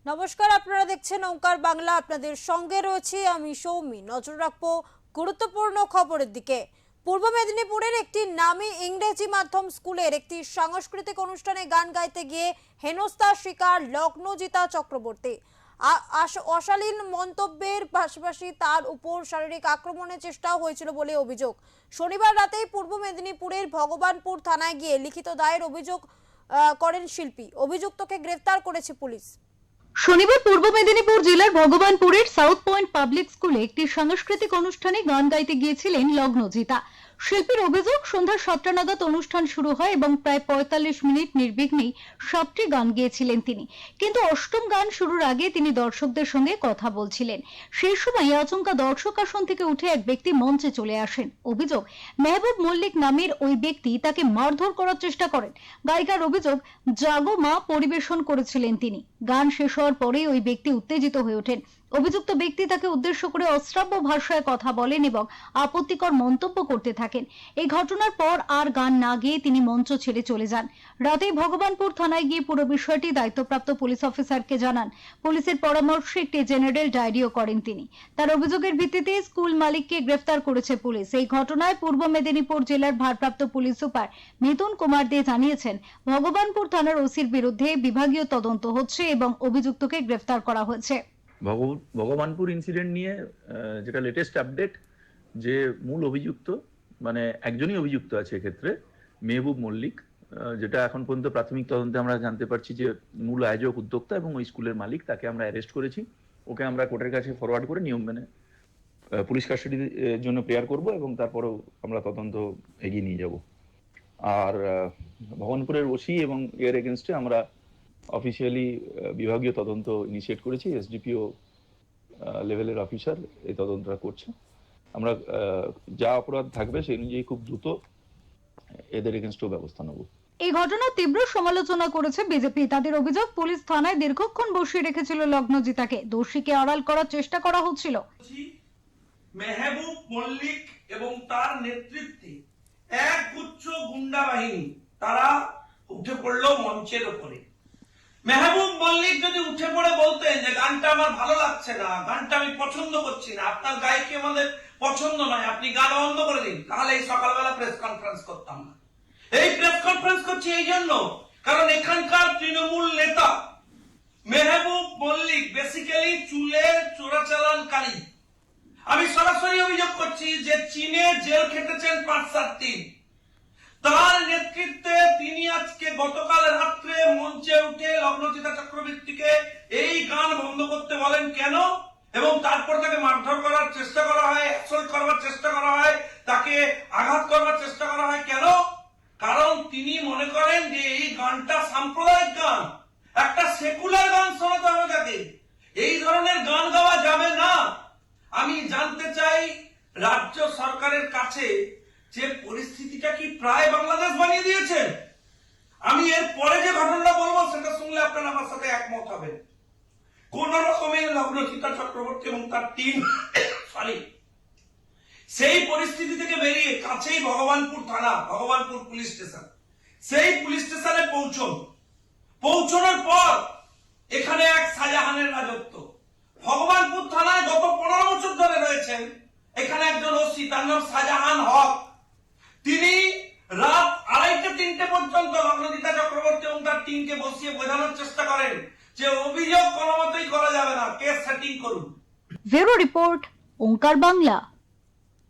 নমস্কার, আপনারা দেখছেন ওঙ্কার বাংলা। আপনাদের সঙ্গে রয়েছি আমি সৌমি। নজর রাখবো গুরুত্বপূর্ণ খবরের দিকে। পূর্ব মেদিনীপুরের একটি নামী ইংরেজি মাধ্যম স্কুলের একটি সাংস্কৃতিক অনুষ্ঠানে গান গাইতে গিয়ে হেনস্থার শিকার লগ্নজিতা চক্রবর্তী। অশালীন মন্তব্যের পাশাপাশি তার উপর শারীরিক আক্রমণের চেষ্টাও হয়েছিল বলে অভিযোগ। শনিবার রাতেই পূর্ব মেদিনীপুরের ভগবানপুর থানায় গিয়ে লিখিত দায়ের অভিযোগ করেন শিল্পী। অভিযুক্তকে গ্রেফতার করেছে পুলিশ। শনিবার পূর্ব মেদিনীপুর জেলার ভগবানপুরের সাউথ পয়েন্ট পাবলিক স্কুলে একটি সাংস্কৃতিক অনুষ্ঠানে গান গাইতে গিয়েছিলেন লগ্নজিতা। শিল্পীর অভিযোগ, সন্ধ্যা 7টা নাগাদ অনুষ্ঠান শুরু হয় এবং প্রায় 45 মিনিট নির্বিঘ্নেই 7টি গান গেয়েছিলেন তিনি। কিন্তু অষ্টম গান শুরুর আগে তিনি দর্শকদের সঙ্গে কথা বলছিলেন। সেই সময় আচমকা দর্শক আসন থেকে উঠে এক ব্যক্তি মঞ্চে চলে আসেন। অভিযোগ, মেহবুব মল্লিক নামের ওই ব্যক্তি তাকে মারধর করার চেষ্টা করেন। গায়িকার অভিযোগ, জাগো মা পরিবেশন করেছিলেন তিনি। গান শেষ হওয়ার পরে ওই ব্যক্তি উত্তেজিত হয়ে ওঠেন। অভিযুক্ত ব্যক্তি তাকে উদ্দেশ্য করে অশ্রাব্য ভাষায় কথা বলেন এবং আপত্তিকর মন্তব্য করতে থাকেন। এই ঘটনার পর আর গান না গেয়ে তিনি মঞ্চ ছেড়ে চলে যান। রাতেই ভগবানপুর থানায় গিয়ে পুরো বিষয়টি দায়িত্বপ্রাপ্ত পুলিশ অফিসারকে জানান। পুলিশের পরামর্শে একটি জেনারেল ডায়েরিও করেন তিনি। তার অভিযোগের ভিত্তিতে স্কুল মালিককে গ্রেফতার করেছে পুলিশ। এই ঘটনায় পূর্ব মেদিনীপুর জেলার ভারপ্রাপ্ত পুলিশ সুপার মিথুন কুমার দে জানিয়েছেন, ভগবানপুর থানার ওসির বিরুদ্ধে বিভাগীয় তদন্ত হচ্ছে এবং অভিযুক্তকে গ্রেফতার করা হয়েছে। ভগবানপুর ইনসিডেন্ট নিয়ে যেটা লেটেস্ট আপডেট, যে মূল অভিযুক্ত মানে একজনই অভিযুক্ত আছে এক্ষেত্রে, মেহবুব মল্লিক, যেটা এখন পর্যন্ত প্রাথমিক তদন্তে আমরা জানতে পারছি যে মূল আয়োজক উদ্যোক্তা এবং ওই স্কুলের মালিক। তাকে আমরা অ্যারেস্ট করেছি। ওকে আমরা কোর্টের কাছে ফরওয়ার্ড করে নিয়ম মেনে পুলিশ কাস্টাডির জন্য প্রেয়ার করব এবং তারপরেও আমরা তদন্ত এগিয়ে নিয়ে যাব। আর ভগবানপুরের ওসি এবং এর এগেনস্টে আমরা অফিসিয়ালি বিভাগীয় তদন্ত ইনিশিয়েট করেছি। এসডিপিও লেভেলের অফিসার এই তদন্তটা করছে। আমরা যা অপরাধ থাকবে সেই অনুযায়ী খুব দ্রুত এদের এগেনস্টও ব্যবস্থা নেব। এই ঘটনার তীব্র সমালোচনা করেছে বিজেপি। তাদের অভিযোগ, পুলিশ থানায় দীর্ঘক্ষণ বসিয়ে রেখেছিল লগ্নজিতাকে। দোষীকে আড়াল করার চেষ্টা করা হচ্ছিল। মেহবুব মল্লিক এবং তার নেতৃত্বে এক গুচ্ছ গুন্ডা বাহিনী তারা উঠে পড়লো মঞ্চের উপরে। মেহবুব মল্লিক যদি উঠে পড়ে বলতেন যে গানটা আমার ভালো লাগছে না, গানটা আমি পছন্দ করছি না, আপনার গায়কি আমাদের পছন্দ নয়, আপনি গান বন্ধ করে দিন, তাহলে এই সকালবেলা প্রেস কনফারেন্স করতাম না। এই প্রেস কনফারেন্স করছি এই জন্য, কারণ এখানকার তৃণমূল নেতা মেহবুব মল্লিক বেসিক্যালি চুলের চোরাচালানকারী। আমি সরাসরি অভিযোগ করছি যে চীনে জেল খেটেছেন 5-7 দিন। তার নেতৃত্বে তিনি আজকে গতকাল রাত্রে মঞ্চে উঠে লগ্নজিতা চক্রবর্তীকে এই গান বন্ধ করতে বলেন কেন, এবং তারপর তাকে মারধর করার চেষ্টা করা হয়, অ্যাসল্ট করার চেষ্টা করা হয়, তাকে আঘাত করার চেষ্টা করা হয় কেন? কারণ তিনি মনে করেন যে এই গানটা সাম্প্রদায়িক গান, একটা সেকুলার গান শোনাতে হবে তাকে, এই ধরনের গান গাওয়া যাবে না। আমি জানতে চাই রাজ্য সরকারের কাছে যে পরিস্থিতিটা কি প্রায় বাংলাদেশ বানিয়ে দিয়েছে। আমি এর পরে যে ঘটনাটা বলবো সেটা শুনলে আপনারা আমার সাথে একমত হবেন। কোন রকমে লগ্নজিতা চক্রবর্তী এবং তার টিম সেই পরিস্থিতি থেকে বেরিয়ে কাছেই ভগবানপুর থানা, ভগবানপুর পুলিশ স্টেশন, সেই পুলিশ স্টেশনে পৌঁছানোর পর এখানে এক শাহজাহানের রাজত্ব। ভগবানপুর থানায় গত 15 বছর ধরে রয়েছেন এখানে একজন ওসি, তার নাম শাহজাহান হক। তিনি রাত 2:30-3টে পর্যন্ত লগ্নজিতা চক্রবর্তী এবং তার টিমকে বসিয়ে বোঝানোর চেষ্টা করেন যে অভিযোগ কোনো মতেই করা যাবে না, কেস সেটিং করুন। ব্যুরো রিপোর্ট, ওঙ্কার বাংলা।